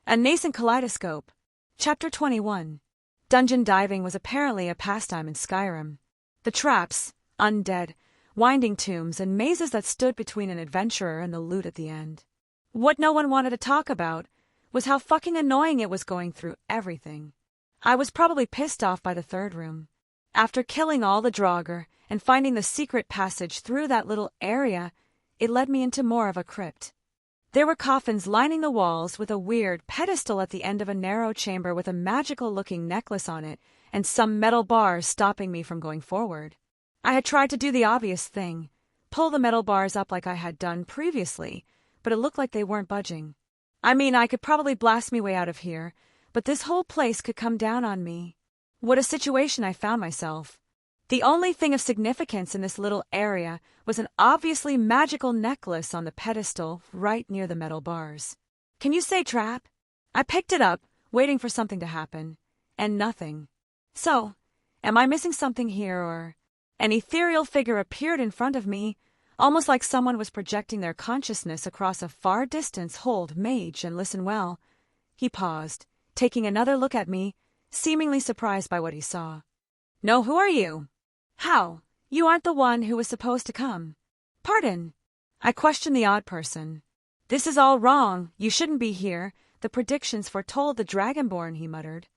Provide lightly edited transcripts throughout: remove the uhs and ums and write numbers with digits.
A Nascent Kaleidoscope. Chapter 21. Dungeon diving was apparently a pastime in Skyrim. The traps, undead, winding tombs, and mazes that stood between an adventurer and the loot at the end. What no one wanted to talk about was how fucking annoying it was going through everything. I was probably pissed off by the third room. After killing all the Draugr and finding the secret passage through that little area, it led me into more of a crypt. There were coffins lining the walls with a weird pedestal at the end of a narrow chamber with a magical-looking necklace on it and some metal bars stopping me from going forward. I had tried to do the obvious thing, pull the metal bars up like I had done previously, but it looked like they weren't budging. I mean, I could probably blast me way out of here, but this whole place could come down on me. What a situation I found myself. The only thing of significance in this little area was an obviously magical necklace on the pedestal right near the metal bars. Can you say trap? I picked it up, waiting for something to happen, and nothing. So, am I missing something here, or? An ethereal figure appeared in front of me, almost like someone was projecting their consciousness across a far distance. Hold, mage, and listen well. He paused, taking another look at me, seemingly surprised by what he saw. No, who are you? How? You aren't the one who was supposed to come. Pardon? I questioned the odd person. This is all wrong. You shouldn't be here. The predictions foretold the Dragonborn, he muttered.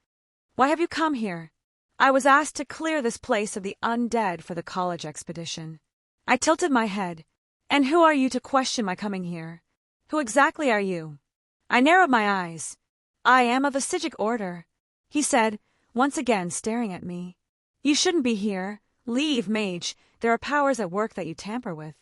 Why have you come here? I was asked to clear this place of the undead for the college expedition. I tilted my head. And who are you to question my coming here? Who exactly are you? I narrowed my eyes. I am of the Psijic order, he said, once again staring at me. You shouldn't be here. Leave, mage. There are powers at work that you tamper with.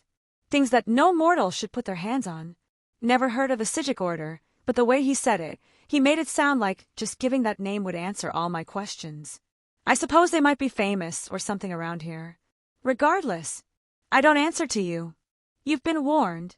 Things that no mortal should put their hands on. Never heard of the Psijic order, but the way he said it, he made it sound like just giving that name would answer all my questions. I suppose they might be famous or something around here. Regardless, I don't answer to you. You've been warned,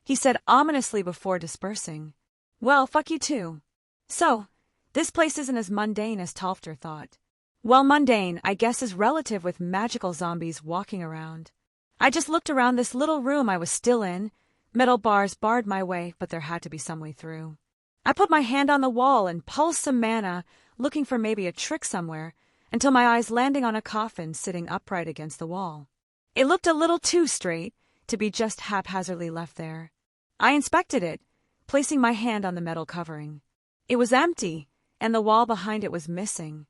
he said ominously before dispersing. Well, fuck you too. So, this place isn't as mundane as Talfter thought. Well, mundane, I guess, is relative with magical zombies walking around. I just looked around this little room I was still in. Metal bars barred my way, but there had to be some way through. I put my hand on the wall and pulsed some mana, looking for maybe a trick somewhere, until my eyes landing on a coffin sitting upright against the wall. It looked a little too straight to be just haphazardly left there. I inspected it, placing my hand on the metal covering. It was empty, and the wall behind it was missing.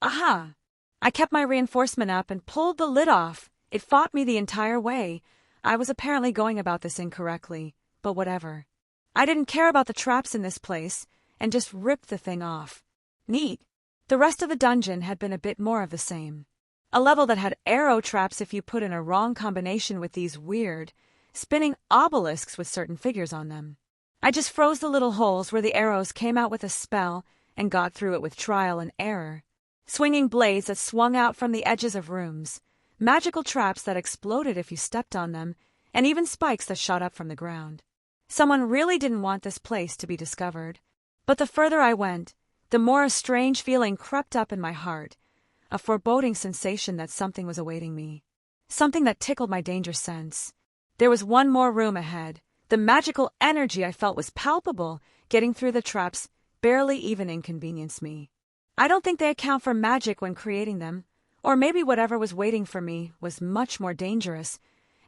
Aha! I kept my reinforcement up and pulled the lid off. It fought me the entire way. I was apparently going about this incorrectly, but whatever. I didn't care about the traps in this place, and just ripped the thing off. Neat. The rest of the dungeon had been a bit more of the same. A level that had arrow traps if you put in a wrong combination with these weird, spinning obelisks with certain figures on them. I just froze the little holes where the arrows came out with a spell and got through it with trial and error. Swinging blades that swung out from the edges of rooms, magical traps that exploded if you stepped on them, and even spikes that shot up from the ground. Someone really didn't want this place to be discovered. But the further I went, the more a strange feeling crept up in my heart, a foreboding sensation that something was awaiting me. Something that tickled my danger sense. There was one more room ahead. The magical energy I felt was palpable. Getting through the traps barely even inconvenienced me. I don't think they account for magic when creating them, or maybe whatever was waiting for me was much more dangerous,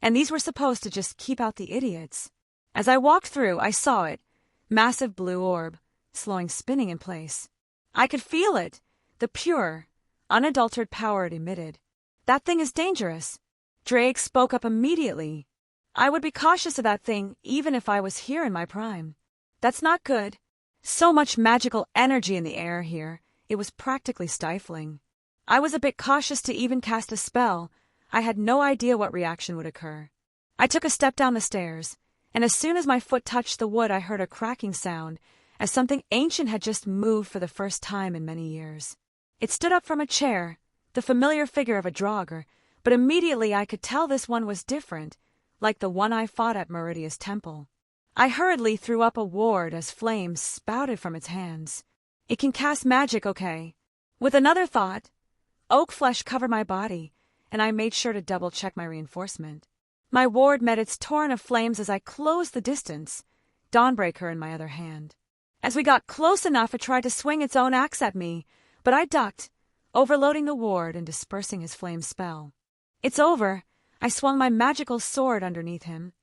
and these were supposed to just keep out the idiots. As I walked through, I saw it, massive blue orb, slowing spinning in place. I could feel it, the pure, unadulterated power it emitted. That thing is dangerous. Drake spoke up immediately. I would be cautious of that thing even if I was here in my prime. That's not good. So much magical energy in the air here. It was practically stifling. I was a bit cautious to even cast a spell. I had no idea what reaction would occur. I took a step down the stairs, and as soon as my foot touched the wood I heard a cracking sound, as something ancient had just moved for the first time in many years. It stood up from a chair, the familiar figure of a Draugr, but immediately I could tell this one was different, like the one I fought at Meridia's temple. I hurriedly threw up a ward as flames spouted from its hands. It can cast magic, okay. With another thought, oak flesh covered my body, and I made sure to double-check my reinforcement. My ward met its torrent of flames as I closed the distance, Dawnbreaker in my other hand. As we got close enough, it tried to swing its own axe at me, but I ducked, overloading the ward and dispersing his flame spell. "It's over." I swung my magical sword underneath him,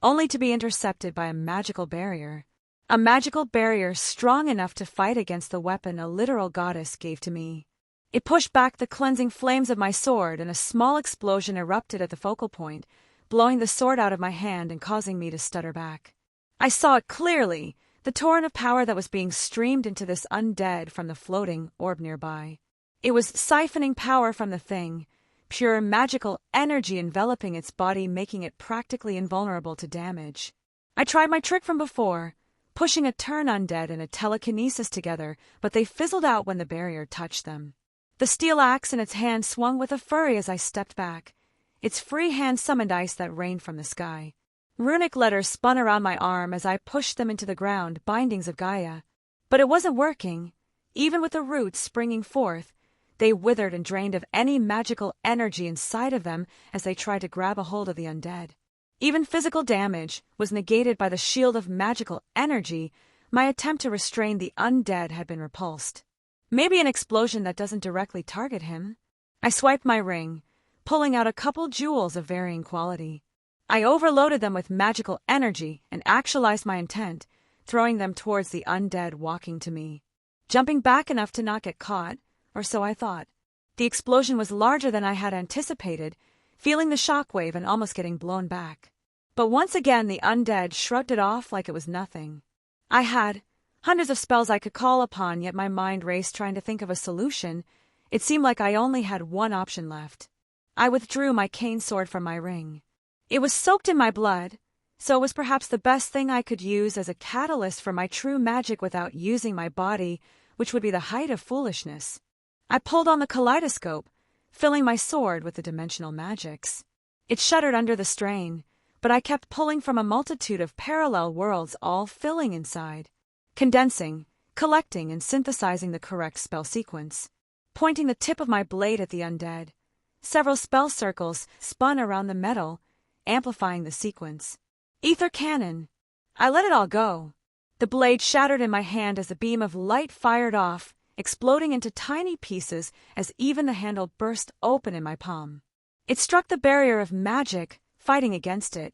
only to be intercepted by a magical barrier. A magical barrier strong enough to fight against the weapon a literal goddess gave to me. It pushed back the cleansing flames of my sword, and a small explosion erupted at the focal point, blowing the sword out of my hand and causing me to stutter back. I saw it clearly, the torrent of power that was being streamed into this undead from the floating orb nearby. It was siphoning power from the thing, pure magical energy enveloping its body, making it practically invulnerable to damage. I tried my trick from before, pushing a turn undead and a telekinesis together, but they fizzled out when the barrier touched them. The steel axe in its hand swung with a fury as I stepped back. Its free hand summoned ice that rained from the sky. Runic letters spun around my arm as I pushed them into the ground, bindings of Gaia. But it wasn't working. Even with the roots springing forth, they withered and drained of any magical energy inside of them as they tried to grab a hold of the undead. Even physical damage was negated by the shield of magical energy. My attempt to restrain the undead had been repulsed. Maybe an explosion that doesn't directly target him. I swiped my ring, pulling out a couple jewels of varying quality. I overloaded them with magical energy and actualized my intent, throwing them towards the undead walking to me. Jumping back enough to not get caught, or so I thought. The explosion was larger than I had anticipated, feeling the shockwave and almost getting blown back. But once again the undead shrugged it off like it was nothing. I had hundreds of spells I could call upon, yet my mind raced trying to think of a solution. It seemed like I only had one option left. I withdrew my cane sword from my ring. It was soaked in my blood, so it was perhaps the best thing I could use as a catalyst for my true magic without using my body, which would be the height of foolishness. I pulled on the kaleidoscope, filling my sword with the dimensional magics. It shuddered under the strain, but I kept pulling from a multitude of parallel worlds, all filling inside, condensing, collecting, and synthesizing the correct spell sequence. Pointing the tip of my blade at the undead, several spell circles spun around the metal, amplifying the sequence. Ether cannon. I let it all go. The blade shattered in my hand as a beam of light fired off, exploding into tiny pieces as even the handle burst open in my palm. It struck the barrier of magic, fighting against it,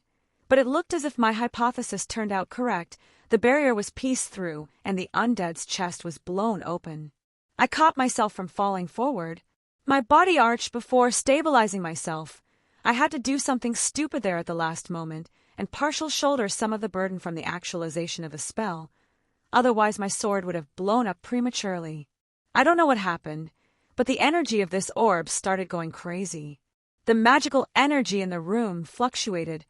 but it looked as if my hypothesis turned out correct. The barrier was pieced through, and the undead's chest was blown open. I caught myself from falling forward. My body arched before stabilizing myself. I had to do something stupid there at the last moment, and partial shoulder some of the burden from the actualization of the spell. Otherwise my sword would have blown up prematurely. I don't know what happened, but the energy of this orb started going crazy. The magical energy in the room fluctuated,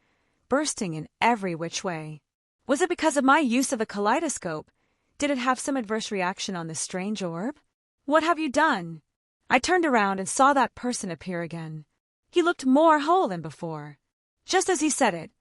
bursting in every which way. Was it because of my use of the kaleidoscope? Did it have some adverse reaction on this strange orb? What have you done? I turned around and saw that person appear again. He looked more whole than before. Just as he said it,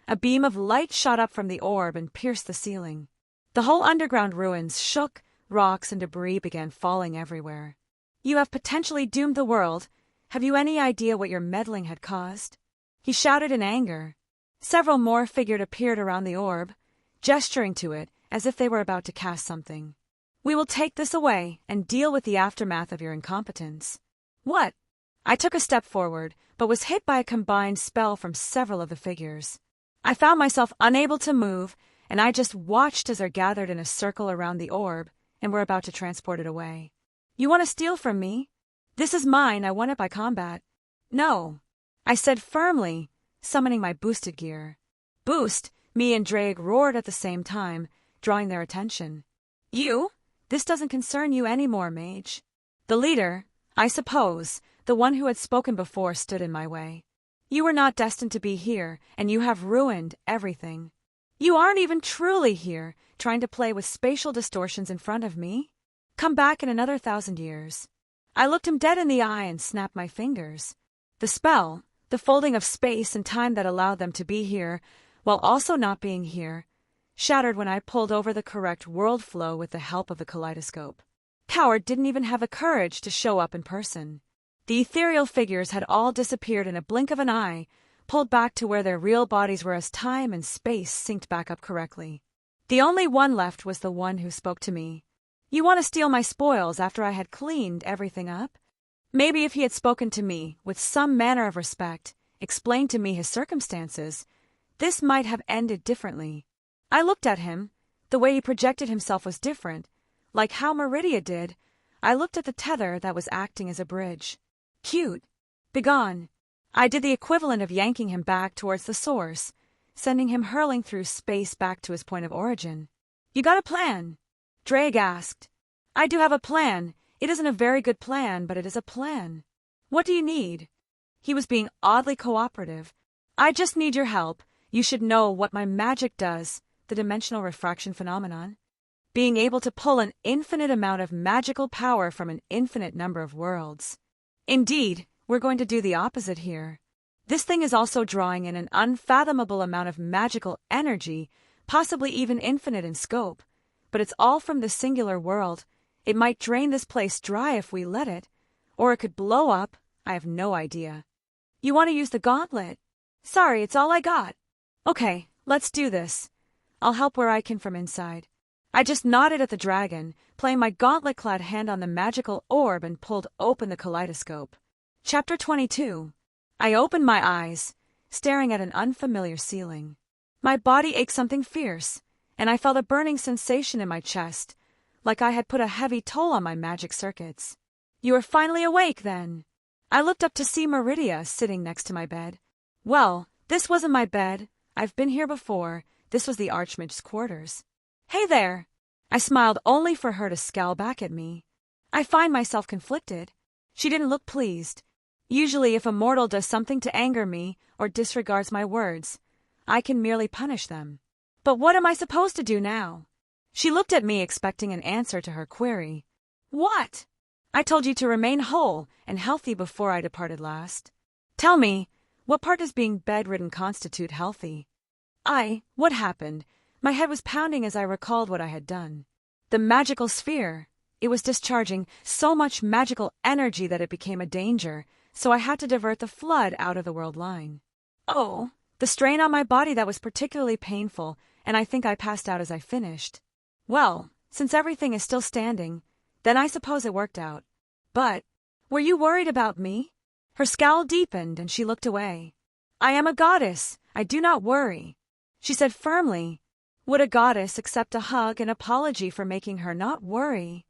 a beam of light shot up from the orb and pierced the ceiling. The whole underground ruins shook, rocks and debris began falling everywhere. You have potentially doomed the world. Have you any idea what your meddling had caused? He shouted in anger. Several more figures appeared around the orb, gesturing to it as if they were about to cast something. We will take this away and deal with the aftermath of your incompetence. What? I took a step forward, but was hit by a combined spell from several of the figures. I found myself unable to move, and I just watched as they gathered in a circle around the orb and were about to transport it away. You want to steal from me? This is mine. I won it by combat. No, I said firmly, summoning my boosted gear. Boost, me and Drake roared at the same time, drawing their attention. You? This doesn't concern you anymore, mage. The leader, I suppose, the one who had spoken before, stood in my way. You were not destined to be here, and you have ruined everything. You aren't even truly here, trying to play with spatial distortions in front of me. Come back in another 1,000 years. I looked him dead in the eye and snapped my fingers. The spell, the folding of space and time that allowed them to be here, while also not being here, shattered when I pulled over the correct world flow with the help of the kaleidoscope. Coward didn't even have the courage to show up in person. The ethereal figures had all disappeared in a blink of an eye, pulled back to where their real bodies were as time and space synced back up correctly. The only one left was the one who spoke to me. You want to steal my spoils after I had cleaned everything up? Maybe if he had spoken to me with some manner of respect, explained to me his circumstances, this might have ended differently. I looked at him. The way he projected himself was different. Like how Meridia did, I looked at the tether that was acting as a bridge. Cute. Begone. I did the equivalent of yanking him back towards the source, sending him hurling through space back to his point of origin. You got a plan? Drake asked. I do have a plan. It isn't a very good plan, but it is a plan. What do you need? He was being oddly cooperative. I just need your help. You should know what my magic does, the dimensional refraction phenomenon. Being able to pull an infinite amount of magical power from an infinite number of worlds. Indeed, we're going to do the opposite here. This thing is also drawing in an unfathomable amount of magical energy, possibly even infinite in scope. But it's all from the singular world. It might drain this place dry if we let it. Or it could blow up. I have no idea. You want to use the gauntlet? Sorry, it's all I got. Okay, let's do this. I'll help where I can from inside. I just nodded at the dragon, playing my gauntlet-clad hand on the magical orb and pulled open the kaleidoscope. Chapter 22. I opened my eyes, staring at an unfamiliar ceiling. My body ached something fierce, and I felt a burning sensation in my chest, like I had put a heavy toll on my magic circuits. You are finally awake, then. I looked up to see Meridia sitting next to my bed. Well, this wasn't my bed. I've been here before. This was the Archmage's quarters. Hey there! I smiled only for her to scowl back at me. I find myself conflicted. She didn't look pleased. Usually if a mortal does something to anger me or disregards my words, I can merely punish them. But what am I supposed to do now? She looked at me expecting an answer to her query. What? I told you to remain whole and healthy before I departed last. Tell me, what part does being bedridden constitute healthy? What happened? My head was pounding as I recalled what I had done. The magical sphere. It was discharging so much magical energy that it became a danger, so I had to divert the flood out of the world line. Oh, the strain on my body that was particularly painful, and I think I passed out as I finished. Well, since everything is still standing, then I suppose it worked out. But, were you worried about me? Her scowl deepened and she looked away. I am a goddess. I do not worry. She said firmly. Would a goddess accept a hug and apology for making her not worry?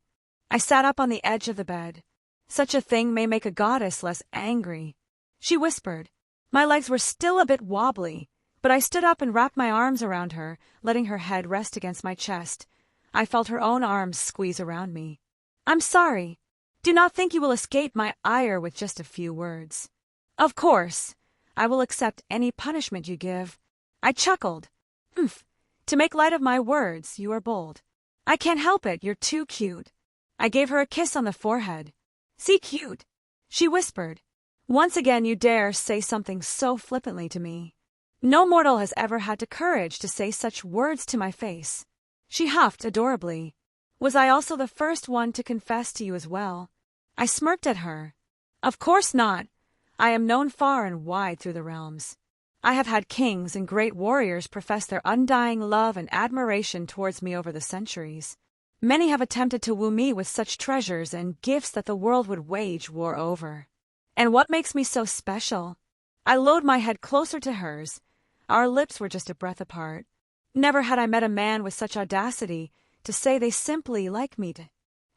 I sat up on the edge of the bed. Such a thing may make a goddess less angry. She whispered. My legs were still a bit wobbly, but I stood up and wrapped my arms around her, letting her head rest against my chest. I felt her own arms squeeze around me. I'm sorry. Do not think you will escape my ire with just a few words. Of course, I will accept any punishment you give. I chuckled. To make light of my words, you are bold. I can't help it, you're too cute. I gave her a kiss on the forehead. See cute, she whispered. Once again you dare say something so flippantly to me. No mortal has ever had the courage to say such words to my face. She huffed adorably. Was I also the first one to confess to you as well? I smirked at her. Of course not. I am known far and wide through the realms. I have had kings and great warriors profess their undying love and admiration towards me over the centuries. Many have attempted to woo me with such treasures and gifts that the world would wage war over. And what makes me so special? I lowered my head closer to hers. Our lips were just a breath apart. Never had I met a man with such audacity to say they simply like me.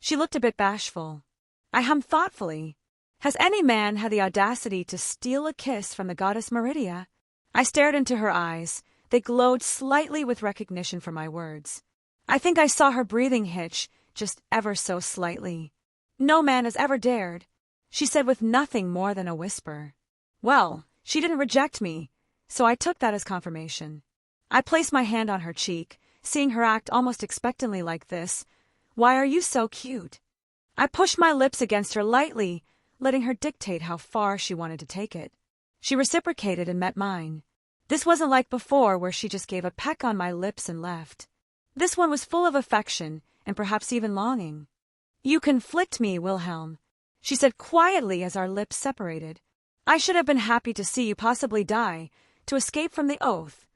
She looked a bit bashful. I hummed thoughtfully. Has any man had the audacity to steal a kiss from the goddess Meridia? I stared into her eyes. They glowed slightly with recognition for my words. I think I saw her breathing hitch, just ever so slightly. No man has ever dared, she said with nothing more than a whisper. Well, she didn't reject me, so I took that as confirmation. I placed my hand on her cheek, seeing her act almost expectantly like this. Why are you so cute? I pushed my lips against her lightly, letting her dictate how far she wanted to take it. She reciprocated and met mine. This wasn't like before where she just gave a peck on my lips and left. This one was full of affection and perhaps even longing. You conflict me, Wilhelm, she said quietly as our lips separated. I should have been happy to see you possibly die, to escape from the oath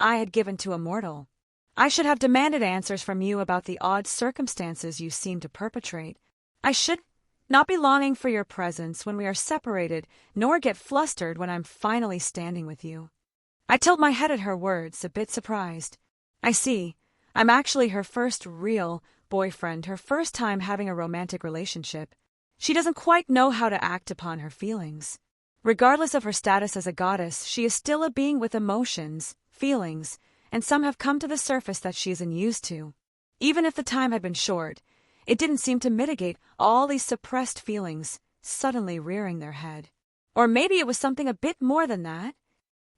I had given to a mortal. I should have demanded answers from you about the odd circumstances you seem to perpetrate. I should not be longing for your presence when we are separated, nor get flustered when I'm finally standing with you. I tilt my head at her words, a bit surprised. I see. I'm actually her first real boyfriend, her first time having a romantic relationship. She doesn't quite know how to act upon her feelings. Regardless of her status as a goddess, she is still a being with emotions, feelings, and some have come to the surface that she isn't used to. Even if the time had been short, it didn't seem to mitigate all these suppressed feelings suddenly rearing their head. Or maybe it was something a bit more than that.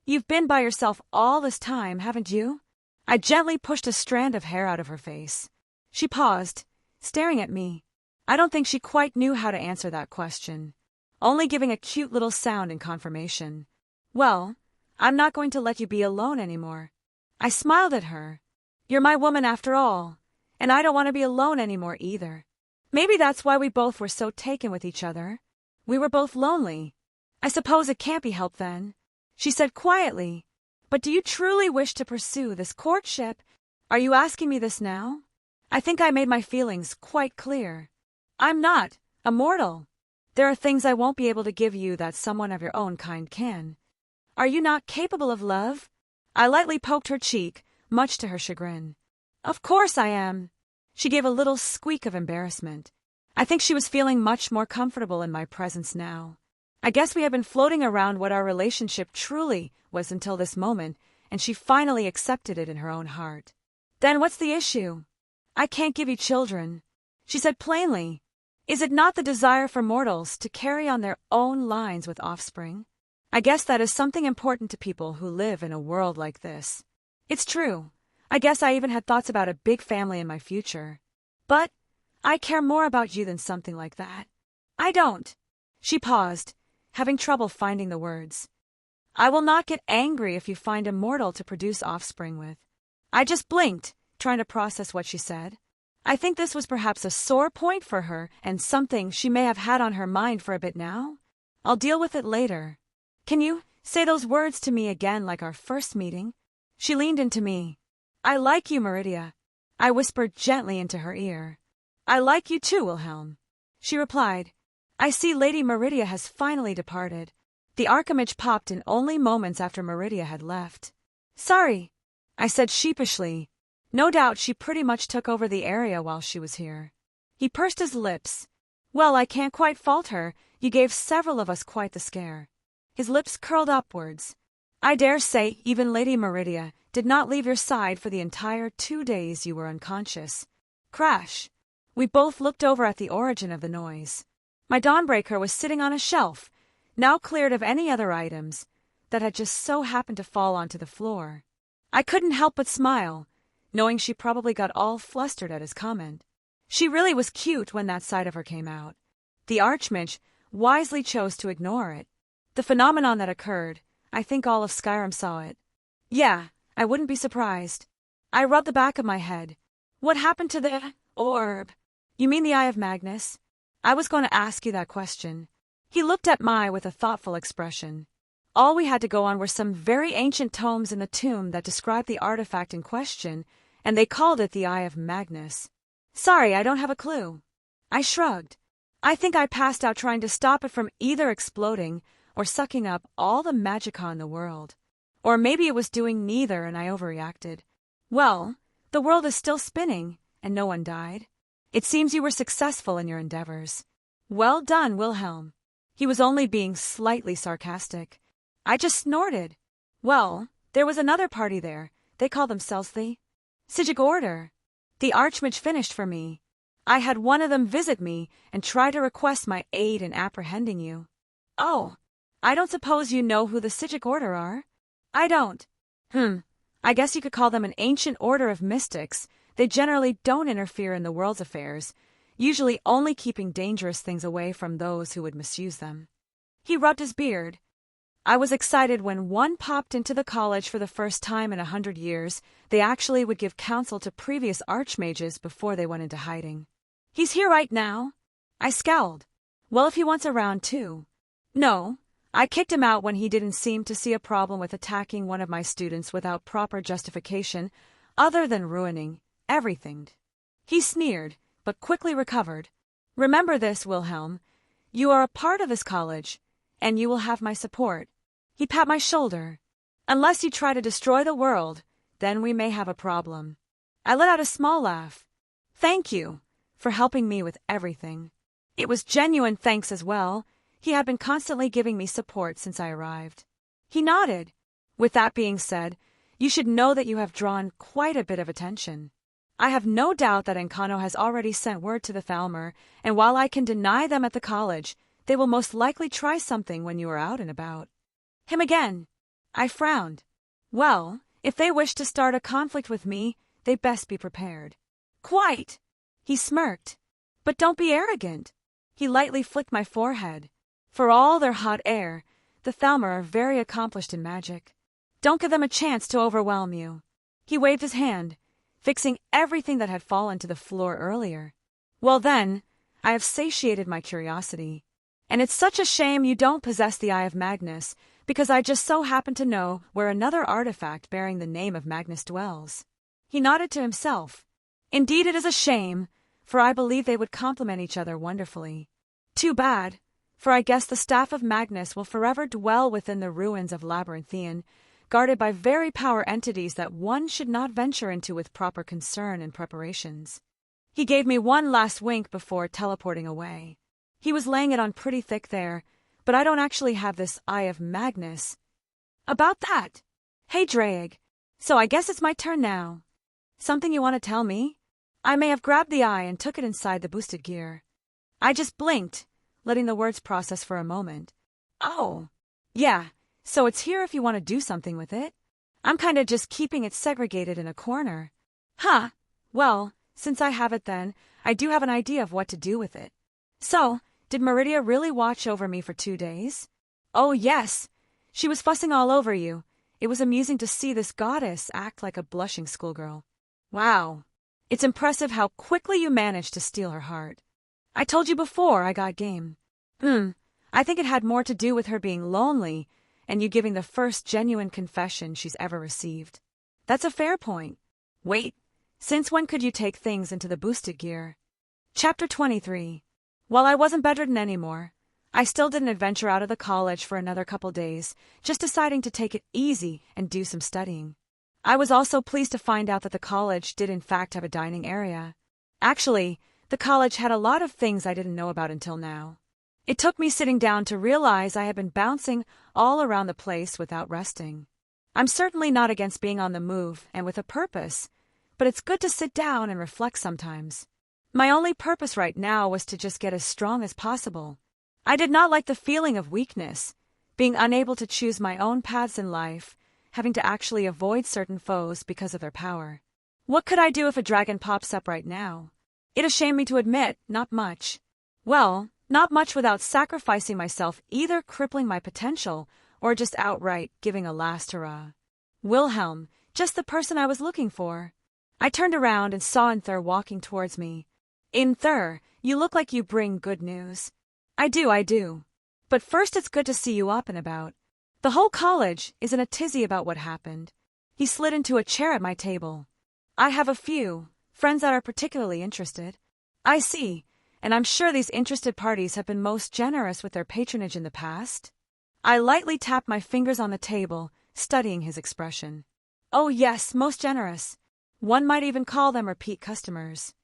You've been by yourself all this time, haven't you? I gently pushed a strand of hair out of her face. She paused, staring at me. I don't think she quite knew how to answer that question, only giving a cute little sound in confirmation. Well, I'm not going to let you be alone anymore. I smiled at her. You're my woman after all, and I don't want to be alone anymore either. Maybe that's why we both were so taken with each other. We were both lonely. I suppose it can't be helped then, she said quietly. But do you truly wish to pursue this courtship? Are you asking me this now? I think I made my feelings quite clear. I'm not a mortal. There are things I won't be able to give you that someone of your own kind can. Are you not capable of love? I lightly poked her cheek, much to her chagrin. Of course I am. She gave a little squeak of embarrassment. I think she was feeling much more comfortable in my presence now. I guess we had been floating around what our relationship truly was until this moment, and she finally accepted it in her own heart. Then what's the issue? I can't give you children, she said plainly. Is it not the desire for mortals to carry on their own lines with offspring? I guess that is something important to people who live in a world like this. It's true. I guess I even had thoughts about a big family in my future. But I care more about you than something like that. I don't. She paused, having trouble finding the words. I will not get angry if you find a mortal to produce offspring with. I just blinked, trying to process what she said. I think this was perhaps a sore point for her and something she may have had on her mind for a bit now. I'll deal with it later. Can you say those words to me again like our first meeting? She leaned into me. I like you, Meridia. I whispered gently into her ear. I like you too, Wilhelm. She replied. I see Lady Meridia has finally departed. The archimage popped in only moments after Meridia had left. Sorry, I said sheepishly. No doubt she pretty much took over the area while she was here. He pursed his lips. Well, I can't quite fault her. You gave several of us quite the scare. His lips curled upwards. I dare say even Lady Meridia did not leave your side for the entire 2 days you were unconscious. Crash. We both looked over at the origin of the noise. My dawnbreaker was sitting on a shelf, now cleared of any other items, that had just so happened to fall onto the floor. I couldn't help but smile, knowing she probably got all flustered at his comment. She really was cute when that side of her came out. The archmage wisely chose to ignore it. The phenomenon that occurred, I think all of Skyrim saw it. Yeah, I wouldn't be surprised. I rubbed the back of my head. What happened to the orb? You mean the Eye of Magnus? I was going to ask you that question. He looked at Mai with a thoughtful expression. All we had to go on were some very ancient tomes in the tomb that described the artifact in question, and they called it the Eye of Magnus. Sorry, I don't have a clue. I shrugged. I think I passed out trying to stop it from either exploding or sucking up all the magicka in the world. Or maybe it was doing neither and I overreacted. Well, the world is still spinning, and no one died. It seems you were successful in your endeavors. Well done, Wilhelm. He was only being slightly sarcastic. I just snorted. Well, there was another party there. They call themselves the Psijic Order. The archmage finished for me. I had one of them visit me and try to request my aid in apprehending you. Oh, I don't suppose you know who the Psijic Order are? I don't. I guess you could call them an ancient order of mystics. They generally don't interfere in the world's affairs, usually only keeping dangerous things away from those who would misuse them. He rubbed his beard. I was excited when one popped into the college for the first time in 100 years. They actually would give counsel to previous archmages before they went into hiding. He's here right now. I scowled. Well, if he wants around too. No, I kicked him out when he didn't seem to see a problem with attacking one of my students without proper justification. other than ruining everything. He sneered, but quickly recovered. Remember this, Wilhelm. You are a part of this college, and you will have my support. He pat my shoulder. Unless you try to destroy the world, then we may have a problem. I let out a small laugh. Thank you for helping me with everything. It was genuine thanks as well. He had been constantly giving me support since I arrived. He nodded. With that being said, you should know that you have drawn quite a bit of attention. I have no doubt that Encano has already sent word to the Thalmer, and while I can deny them at the college, they will most likely try something when you are out and about. Him again. I frowned. Well, if they wish to start a conflict with me, they best be prepared. Quite. He smirked. But don't be arrogant. He lightly flicked my forehead. For all their hot air, the Thalmer are very accomplished in magic. Don't give them a chance to overwhelm you. He waved his hand, fixing everything that had fallen to the floor earlier. Well then, I have satiated my curiosity. And it's such a shame you don't possess the Eye of Magnus, because I just so happen to know where another artifact bearing the name of Magnus dwells. He nodded to himself. Indeed it is a shame, for I believe they would complement each other wonderfully. Too bad, for I guess the staff of Magnus will forever dwell within the ruins of Labyrinthian, guarded by very power entities that one should not venture into with proper concern and preparations. He gave me one last wink before teleporting away. He was laying it on pretty thick there, but I don't actually have this Eye of Magnus. About that. Hey, Drake. So I guess it's my turn now. Something you want to tell me? I may have grabbed the eye and took it inside the boosted gear. I just blinked, letting the words process for a moment. Oh. Yeah, so it's here if you want to do something with it. I'm kind of just keeping it segregated in a corner. Huh. Well, since I have it then, I do have an idea of what to do with it. So, did Meridia really watch over me for 2 days? Oh, yes. She was fussing all over you. It was amusing to see this goddess act like a blushing schoolgirl. Wow. It's impressive how quickly you managed to steal her heart. I told you before I got game. I think it had more to do with her being lonely and you giving the first genuine confession she's ever received. That's a fair point. Wait, since when could you take things into the boosted gear? Chapter 23. While I wasn't bedridden anymore, I still didn't adventure out of the college for another couple days, just deciding to take it easy and do some studying. I was also pleased to find out that the college did in fact have a dining area. Actually, the college had a lot of things I didn't know about until now. It took me sitting down to realize I had been bouncing all around the place without resting. I'm certainly not against being on the move and with a purpose, but it's good to sit down and reflect sometimes. My only purpose right now was to just get as strong as possible. I did not like the feeling of weakness, being unable to choose my own paths in life, having to actually avoid certain foes because of their power. What could I do if a dragon pops up right now? It ashamed me to admit, not much. Well, not much without sacrificing myself, either crippling my potential or just outright giving a last hurrah. Wilhelm, just the person I was looking for. I turned around and saw Inther walking towards me. Inther, you look like you bring good news. I do. But first it's good to see you up and about. The whole college is in a tizzy about what happened. He slid into a chair at my table. I have a few friends that are particularly interested. I see, and I'm sure these interested parties have been most generous with their patronage in the past. I lightly tapped my fingers on the table, studying his expression. Oh yes, most generous. One might even call them repeat customers.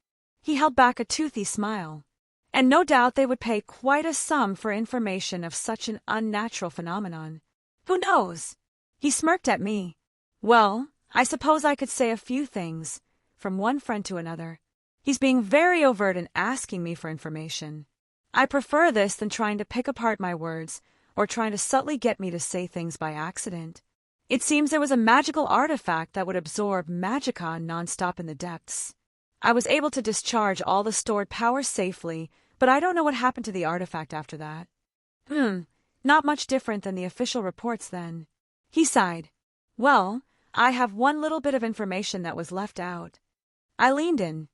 He held back a toothy smile. And no doubt they would pay quite a sum for information of such an unnatural phenomenon. Who knows? He smirked at me. Well, I suppose I could say a few things, from one friend to another. He's being very overt in asking me for information. I prefer this than trying to pick apart my words, or trying to subtly get me to say things by accident. It seems there was a magical artifact that would absorb magicka non-stop in the depths. I was able to discharge all the stored power safely, but I don't know what happened to the artifact after that. Not much different than the official reports then. He sighed. Well, I have one little bit of information that was left out. I leaned in.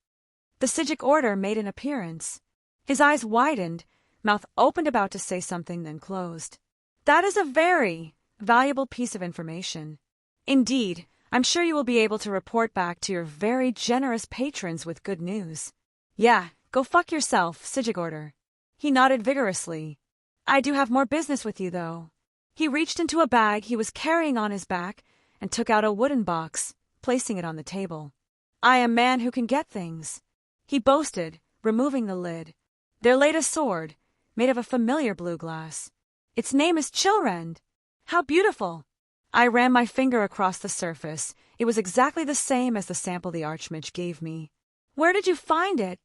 The Psijic Order made an appearance. His eyes widened, mouth opened about to say something, then closed. That is a very valuable piece of information. Indeed, I'm sure you will be able to report back to your very generous patrons with good news. Yeah, go fuck yourself, Sigigorder. He nodded vigorously. I do have more business with you, though. He reached into a bag he was carrying on his back and took out a wooden box, placing it on the table. I am a man who can get things, he boasted, removing the lid. There laid a sword, made of a familiar blue glass. Its name is Chilrend. How beautiful! I ran my finger across the surface. It was exactly the same as the sample the Archmage gave me. Where did you find it?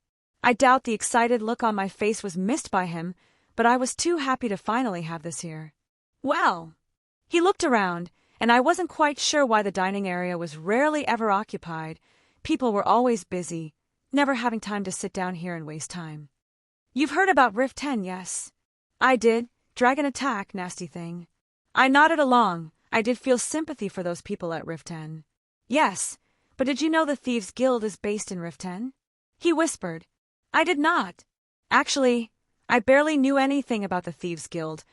I doubt the excited look on my face was missed by him, but I was too happy to finally have this here. Well, he looked around, and I wasn't quite sure why the dining area was rarely ever occupied. People were always busy, never having time to sit down here and waste time. You've heard about Rift 10, yes? I did. Dragon attack, nasty thing. I nodded along. I did feel sympathy for those people at Rift 10. Yes, but did you know the Thieves' Guild is based in Rift 10? He whispered. I did not. Actually, I barely knew anything about the Thieves' Guild,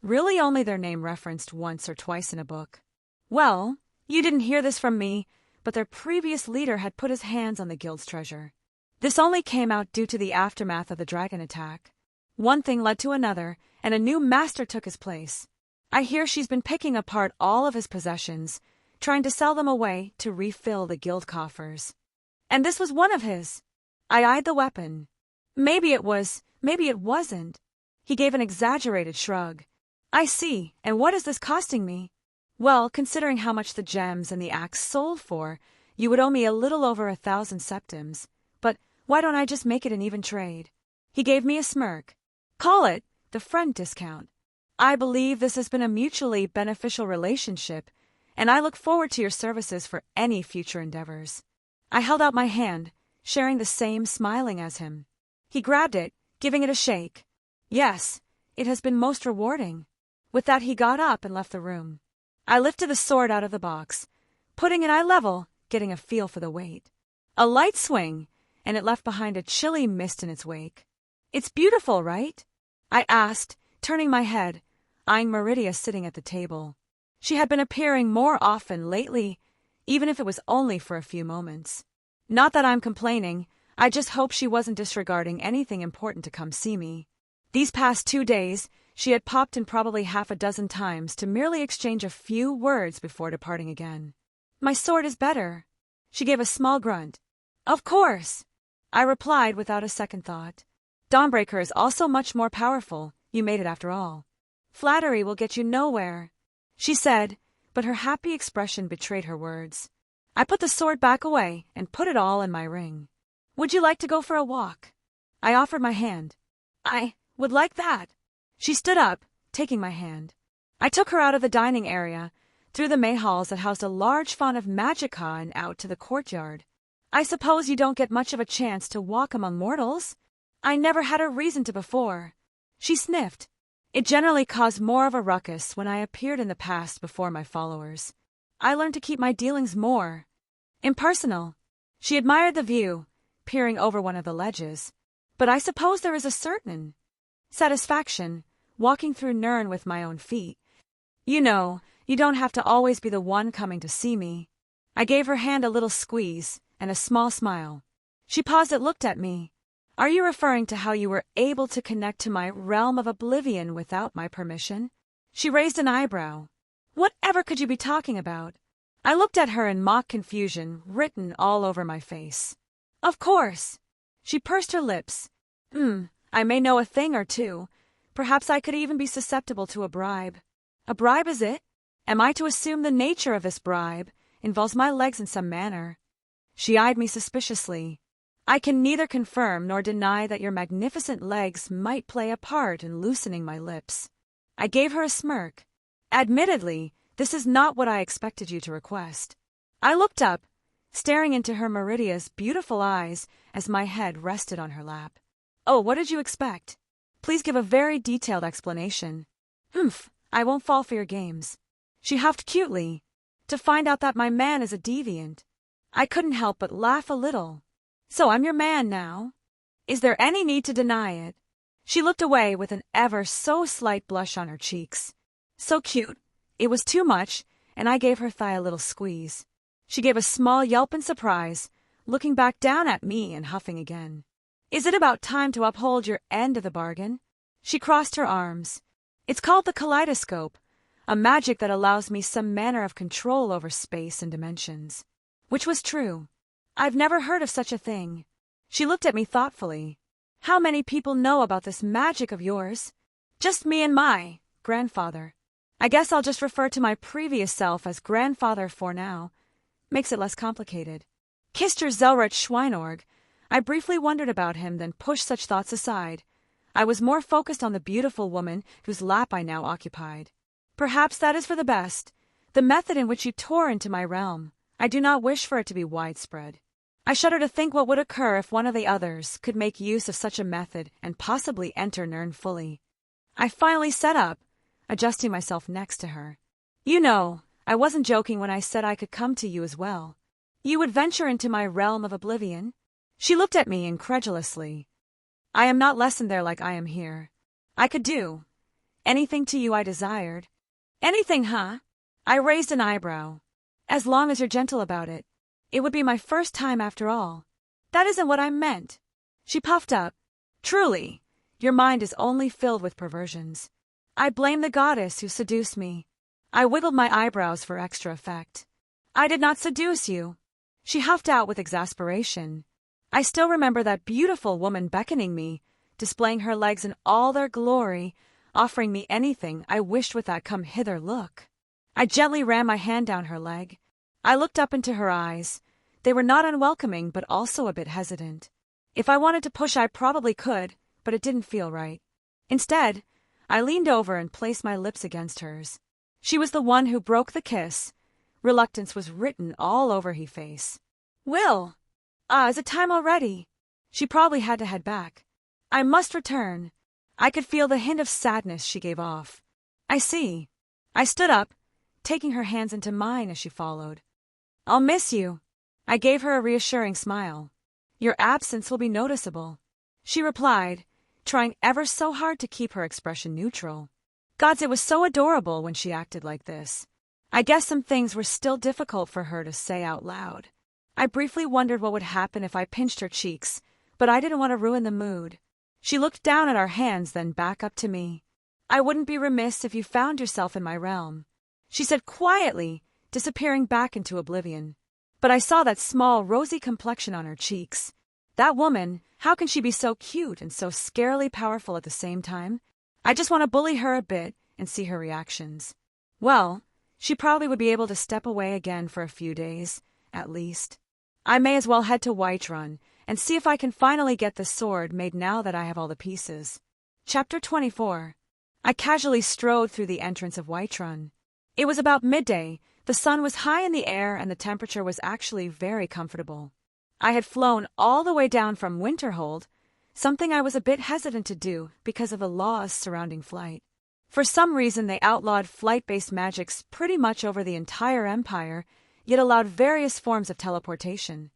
really only their name referenced once or twice in a book. Well, you didn't hear this from me, but their previous leader had put his hands on the guild's treasure. This only came out due to the aftermath of the dragon attack. One thing led to another, and a new master took his place. I hear she's been picking apart all of his possessions, trying to sell them away to refill the guild coffers. And this was one of his. I eyed the weapon. Maybe it was, maybe it wasn't. He gave an exaggerated shrug. I see, and what is this costing me? Well, considering how much the gems and the axe sold for, you would owe me a little over 1,000 septims. But why don't I just make it an even trade? He gave me a smirk. Call it the friend discount. I believe this has been a mutually beneficial relationship, and I look forward to your services for any future endeavors. I held out my hand, sharing the same smiling as him. He grabbed it, giving it a shake. Yes, it has been most rewarding. With that he got up and left the room. I lifted the sword out of the box, putting it eye level, getting a feel for the weight. A light swing, and it left behind a chilly mist in its wake. It's beautiful, right? I asked, turning my head, eyeing Meridia sitting at the table. She had been appearing more often lately, even if it was only for a few moments. Not that I'm complaining, I just hope she wasn't disregarding anything important to come see me. These past 2 days, she had popped in probably half a dozen times to merely exchange a few words before departing again. My sword is better. She gave a small grunt. Of course, I replied without a second thought. Dawnbreaker is also much more powerful. You made it after all. Flattery will get you nowhere, she said, but her happy expression betrayed her words. I put the sword back away and put it all in my ring. Would you like to go for a walk? I offered my hand. I would like that. She stood up, taking my hand. I took her out of the dining area, through the May halls that housed a large font of Magica and out to the courtyard. I suppose you don't get much of a chance to walk among mortals? I never had a reason to before. She sniffed. It generally caused more of a ruckus when I appeared in the past before my followers. I learned to keep my dealings more impersonal. She admired the view, peering over one of the ledges. But I suppose there is a certain satisfaction walking through Nirn with my own feet. You know, you don't have to always be the one coming to see me. I gave her hand a little squeeze and a small smile. She paused and looked at me. Are you referring to how you were able to connect to my realm of oblivion without my permission? She raised an eyebrow. Whatever could you be talking about? I looked at her in mock confusion, written all over my face. Of course. She pursed her lips. I may know a thing or two. Perhaps I could even be susceptible to a bribe. A bribe, is it? Am I to assume the nature of this bribe involves my legs in some manner? She eyed me suspiciously. I can neither confirm nor deny that your magnificent legs might play a part in loosening my lips. I gave her a smirk. Admittedly, this is not what I expected you to request. I looked up, staring into her Meridia's beautiful eyes as my head rested on her lap. Oh, what did you expect? Please give a very detailed explanation. I won't fall for your games. She huffed cutely. To find out that my man is a deviant. I couldn't help but laugh a little. So I'm your man now? Is there any need to deny it? She looked away with an ever so slight blush on her cheeks. So cute. It was too much, and I gave her thigh a little squeeze. She gave a small yelp in surprise, looking back down at me and huffing again. Is it about time to uphold your end of the bargain? She crossed her arms. It's called the Kaleidoscope, a magic that allows me some manner of control over space and dimensions. Which was true. I've never heard of such a thing. She looked at me thoughtfully. How many people know about this magic of yours? Just me and my grandfather. I guess I'll just refer to my previous self as grandfather for now. Makes it less complicated. Kissed your Zelretch Schweinorg. I briefly wondered about him, then pushed such thoughts aside. I was more focused on the beautiful woman whose lap I now occupied. Perhaps that is for the best. The method in which you tore into my realm, I do not wish for it to be widespread. I shudder to think what would occur if one of the others could make use of such a method and possibly enter Nirn fully. I finally sat up, adjusting myself next to her. You know, I wasn't joking when I said I could come to you as well. You would venture into my realm of oblivion? She looked at me incredulously. I am not lessened there like I am here. I could do anything to you I desired. Anything, huh? I raised an eyebrow. As long as you're gentle about it. It would be my first time after all. That isn't what I meant. She puffed up. Truly, your mind is only filled with perversions. I blame the goddess who seduced me. I wiggled my eyebrows for extra effect. I did not seduce you. She huffed out with exasperation. I still remember that beautiful woman beckoning me, displaying her legs in all their glory, offering me anything I wished with that come-hither look. I gently ran my hand down her leg. I looked up into her eyes. They were not unwelcoming, but also a bit hesitant. If I wanted to push, I probably could, but it didn't feel right. Instead, I leaned over and placed my lips against hers. She was the one who broke the kiss. Reluctance was written all over her face. Will! Is it time already? She probably had to head back. I must return. I could feel the hint of sadness she gave off. I see. I stood up, taking her hands into mine as she followed. I'll miss you. I gave her a reassuring smile. Your absence will be noticeable, she replied, trying ever so hard to keep her expression neutral. Gods, it was so adorable when she acted like this. I guess some things were still difficult for her to say out loud. I briefly wondered what would happen if I pinched her cheeks, but I didn't want to ruin the mood. She looked down at our hands, then back up to me. I wouldn't be remiss if you found yourself in my realm, she said quietly, disappearing back into oblivion. But I saw that small, rosy complexion on her cheeks. That woman, how can she be so cute and so scarily powerful at the same time? I just want to bully her a bit and see her reactions. Well, she probably would be able to step away again for a few days, at least. I may as well head to Whiterun and see if I can finally get the sword made now that I have all the pieces. Chapter 24. I casually strode through the entrance of Whiterun. It was about midday, the sun was high in the air, and the temperature was actually very comfortable. I had flown all the way down from Winterhold, something I was a bit hesitant to do because of the laws surrounding flight. For some reason, they outlawed flight-based magics pretty much over the entire empire, yet allowed various forms of teleportation.